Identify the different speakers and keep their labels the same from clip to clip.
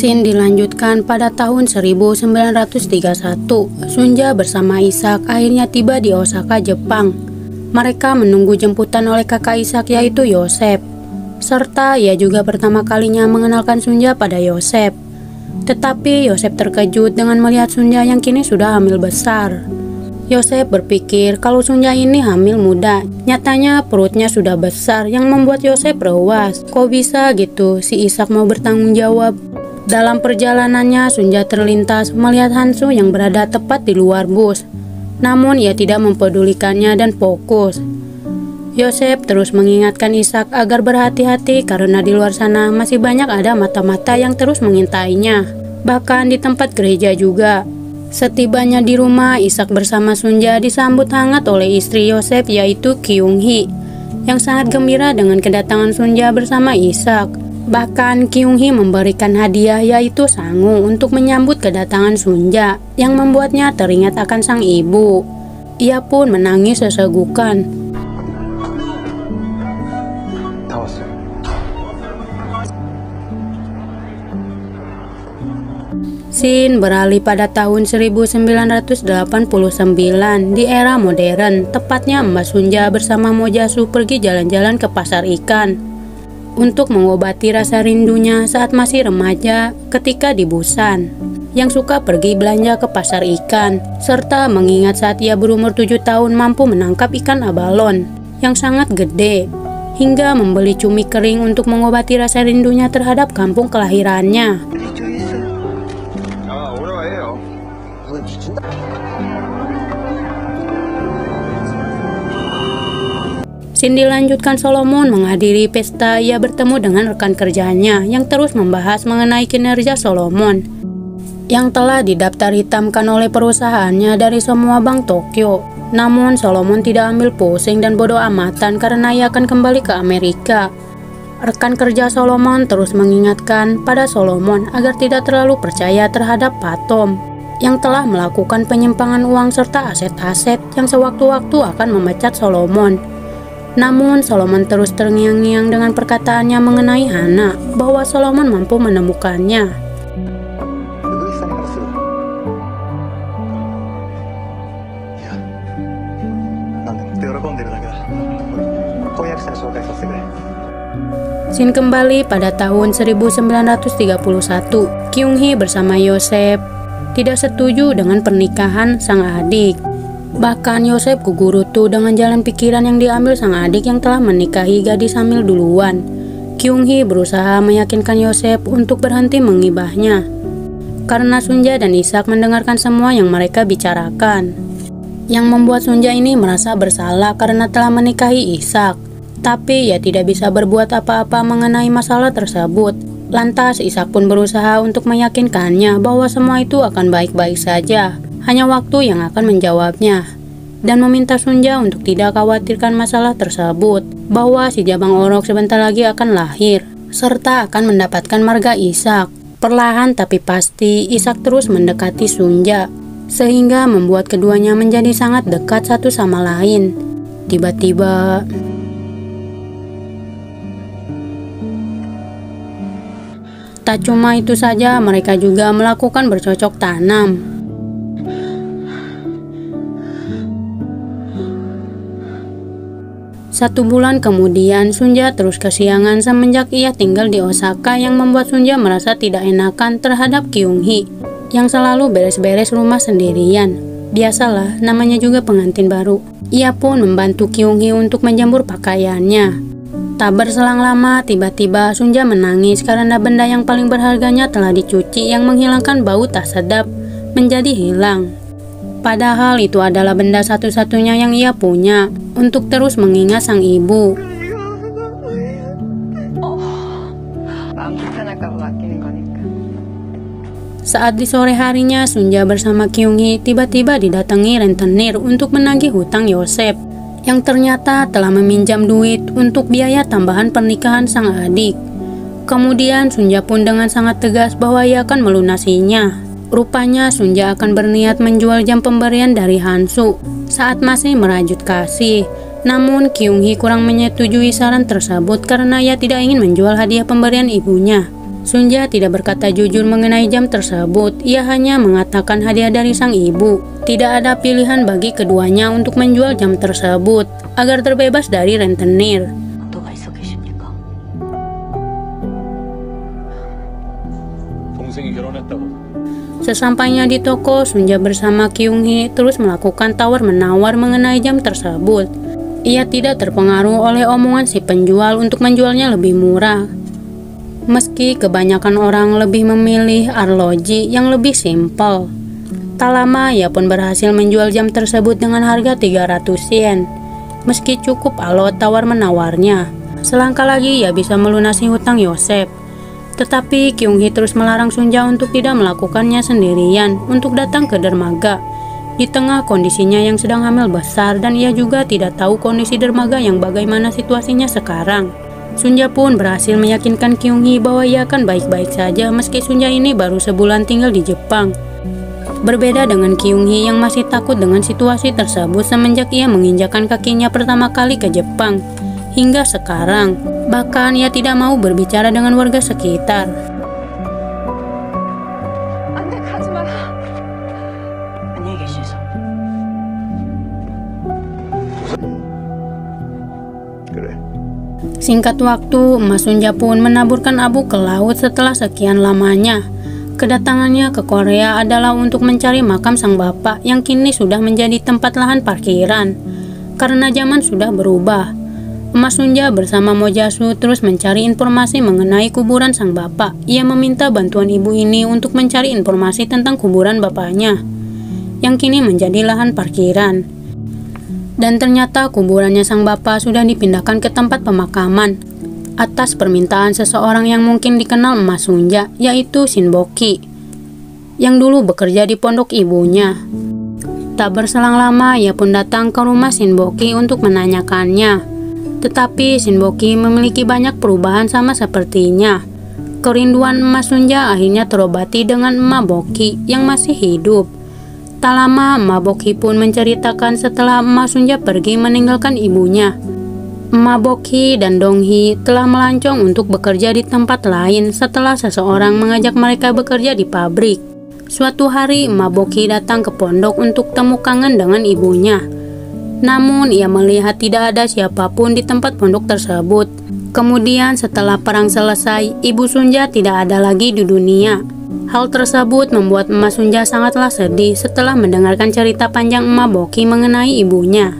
Speaker 1: Scene dilanjutkan pada tahun 1931. Sunja bersama Ishak akhirnya tiba di Osaka, Jepang. Mereka menunggu jemputan oleh kakak Ishak yaitu Yosef. Serta ia juga pertama kalinya mengenalkan Sunja pada Yosef. Tetapi Yosef terkejut dengan melihat Sunja yang kini sudah hamil besar. Yosef berpikir kalau Sunja ini hamil muda. Nyatanya perutnya sudah besar yang membuat Yosef rewas. Kok bisa gitu si Ishak mau bertanggung jawab? Dalam perjalanannya Sunja terlintas melihat Hansu yang berada tepat di luar bus. Namun ia tidak mempedulikannya dan fokus. Yosef terus mengingatkan Ishak agar berhati-hati karena di luar sana masih banyak ada mata-mata yang terus mengintainya. Bahkan di tempat gereja juga. Setibanya di rumah, Ishak bersama Sunja disambut hangat oleh istri Yosef yaitu Kyung-hee yang sangat gembira dengan kedatangan Sunja bersama Ishak. Bahkan Kyung-hee memberikan hadiah yaitu sangu untuk menyambut kedatangan Sunja yang membuatnya teringat akan sang ibu. Ia pun menangis sesegukan. Scene beralih pada tahun 1989 di era modern. Tepatnya Mbak Sunja bersama Mojasu pergi jalan-jalan ke pasar ikan untuk mengobati rasa rindunya saat masih remaja ketika di Busan, yang suka pergi belanja ke pasar ikan, serta mengingat saat ia berumur 7 tahun mampu menangkap ikan abalon yang sangat gede, hingga membeli cumi kering untuk mengobati rasa rindunya terhadap kampung kelahirannya. Scene dilanjutkan Solomon menghadiri pesta. Ia bertemu dengan rekan kerjanya yang terus membahas mengenai kinerja Solomon yang telah didaftar hitamkan oleh perusahaannya dari semua bank Tokyo. Namun Solomon tidak ambil pusing dan bodoh amatan karena ia akan kembali ke Amerika. Rekan kerja Solomon terus mengingatkan pada Solomon agar tidak terlalu percaya terhadap Pak Tom yang telah melakukan penyimpangan uang serta aset-aset yang sewaktu-waktu akan memecat Solomon. Namun Solomon terus terngiang-ngiang dengan perkataannya mengenai Hana bahwa Solomon mampu menemukannya. Scene kembali pada tahun 1931. Kyung-hee bersama Yosef tidak setuju dengan pernikahan sang adik. Bahkan Yosef kugurutu dengan jalan pikiran yang diambil sang adik yang telah menikahi gadis hamil duluan. Kyung-hee berusaha meyakinkan Yosef untuk berhenti mengibahnya karena Sunja dan Ishak mendengarkan semua yang mereka bicarakan, yang membuat Sunja ini merasa bersalah karena telah menikahi Ishak. Tapi ia tidak bisa berbuat apa-apa mengenai masalah tersebut. Lantas Ishak pun berusaha untuk meyakinkannya bahwa semua itu akan baik-baik saja. Hanya waktu yang akan menjawabnya, dan meminta Sunja untuk tidak khawatirkan masalah tersebut, bahwa si Jabang Orok sebentar lagi akan lahir, serta akan mendapatkan marga Ishak. Perlahan tapi pasti, Ishak terus mendekati Sunja, sehingga membuat keduanya menjadi sangat dekat satu sama lain. Tiba-tiba, tak cuma itu saja, mereka juga melakukan bercocok tanam. Satu bulan kemudian, Sunja terus kesiangan semenjak ia tinggal di Osaka, yang membuat Sunja merasa tidak enakan terhadap Kyung-hee yang selalu beres-beres rumah sendirian. Biasalah, namanya juga pengantin baru. Ia pun membantu Kyung-hee untuk menjemur pakaiannya. Tak berselang lama, tiba-tiba Sunja menangis karena benda yang paling berharganya telah dicuci yang menghilangkan bau tak sedap menjadi hilang. Padahal itu adalah benda satu-satunya yang ia punya untuk terus mengingat sang ibu. Saat di sore harinya, Sunja bersama Kyung-hee tiba-tiba didatangi rentenir untuk menagih hutang Yosef yang ternyata telah meminjam duit untuk biaya tambahan pernikahan sang adik. Kemudian Sunja pun dengan sangat tegas bahwa ia akan melunasinya. Rupanya Sunja akan berniat menjual jam pemberian dari Hansu saat masih merajut kasih. Namun Kyung-hee kurang menyetujui saran tersebut karena ia tidak ingin menjual hadiah pemberian ibunya. Sunja tidak berkata jujur mengenai jam tersebut. Ia hanya mengatakan hadiah dari sang ibu. Tidak ada pilihan bagi keduanya untuk menjual jam tersebut agar terbebas dari rentenir. Sesampainya di toko, Sunja bersama Kyung-hee terus melakukan tawar-menawar mengenai jam tersebut. Ia tidak terpengaruh oleh omongan si penjual untuk menjualnya lebih murah. Meski kebanyakan orang lebih memilih arloji yang lebih simpel. Tak lama ia pun berhasil menjual jam tersebut dengan harga 300 yen. Meski cukup alot tawar-menawarnya, selangkah lagi ia bisa melunasi hutang Yosef. Tetapi Kyung-hee terus melarang Sunja untuk tidak melakukannya sendirian untuk datang ke dermaga. Di tengah kondisinya yang sedang hamil besar dan ia juga tidak tahu kondisi dermaga yang bagaimana situasinya sekarang. Sunja pun berhasil meyakinkan Kyung-hee bahwa ia akan baik-baik saja meski Sunja ini baru sebulan tinggal di Jepang. Berbeda dengan Kyung-hee yang masih takut dengan situasi tersebut semenjak ia menginjakkan kakinya pertama kali ke Jepang. Hingga sekarang, bahkan ia tidak mau berbicara dengan warga sekitar. Singkat waktu, Mas Sunja pun menaburkan abu ke laut setelah sekian lamanya. Kedatangannya ke Korea adalah untuk mencari makam sang bapak yang kini sudah menjadi tempat lahan parkiran. Karena zaman sudah berubah, Mas Sunja bersama Mojasu terus mencari informasi mengenai kuburan sang bapak. Ia meminta bantuan ibu ini untuk mencari informasi tentang kuburan bapaknya, yang kini menjadi lahan parkiran. Dan ternyata kuburannya sang bapak sudah dipindahkan ke tempat pemakaman atas permintaan seseorang yang mungkin dikenal Mas Sunja, yaitu Shinboki, yang dulu bekerja di pondok ibunya. Tak berselang lama, ia pun datang ke rumah Shinboki untuk menanyakannya. Tetapi Shinboki memiliki banyak perubahan sama sepertinya. Kerinduan Mas Sunja akhirnya terobati dengan Emak Boki yang masih hidup. Tak lama, Emak Boki pun menceritakan setelah Emak Sunja pergi meninggalkan ibunya. Emak Boki dan Dong-hee telah melancong untuk bekerja di tempat lain setelah seseorang mengajak mereka bekerja di pabrik. Suatu hari, Emak Boki datang ke pondok untuk temu kangen dengan ibunya. Namun, ia melihat tidak ada siapapun di tempat pondok tersebut. Kemudian, setelah perang selesai, Ibu Sunja tidak ada lagi di dunia. Hal tersebut membuat Emak Sunja sangatlah sedih setelah mendengarkan cerita panjang Emak Boki mengenai ibunya.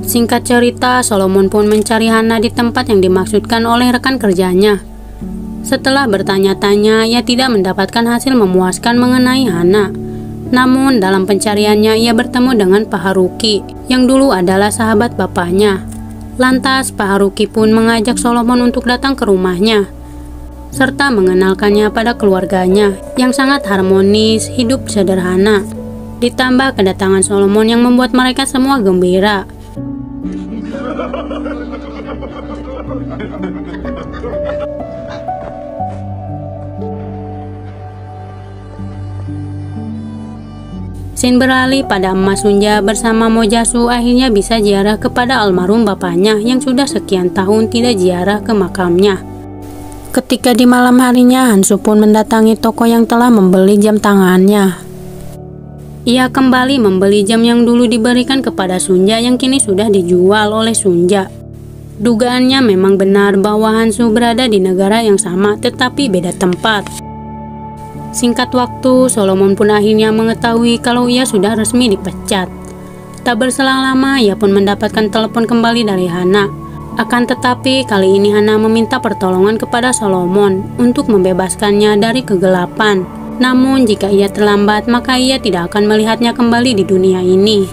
Speaker 1: Singkat cerita, Solomon pun mencari Hana di tempat yang dimaksudkan oleh rekan kerjanya. Setelah bertanya-tanya, ia tidak mendapatkan hasil memuaskan mengenai Hana. Namun, dalam pencariannya ia bertemu dengan Pak Haruki, yang dulu adalah sahabat bapaknya. Lantas, Pak Haruki pun mengajak Solomon untuk datang ke rumahnya, serta mengenalkannya pada keluarganya, yang sangat harmonis, hidup sederhana. Ditambah kedatangan Solomon yang membuat mereka semua gembira. Scene beralih pada Emak Sunja bersama Mojasu akhirnya bisa ziarah kepada almarhum bapaknya yang sudah sekian tahun tidak ziarah ke makamnya. Ketika di malam harinya, Hansu pun mendatangi toko yang telah membeli jam tangannya. Ia kembali membeli jam yang dulu diberikan kepada Sunja yang kini sudah dijual oleh Sunja. Dugaannya memang benar bahwa Hansu berada di negara yang sama tetapi beda tempat. Singkat waktu, Solomon pun akhirnya mengetahui kalau ia sudah resmi dipecat. Tak berselang lama, ia pun mendapatkan telepon kembali dari Hana. Akan tetapi, kali ini Hana meminta pertolongan kepada Solomon untuk membebaskannya dari kegelapan. Namun, jika ia terlambat, maka ia tidak akan melihatnya kembali di dunia ini.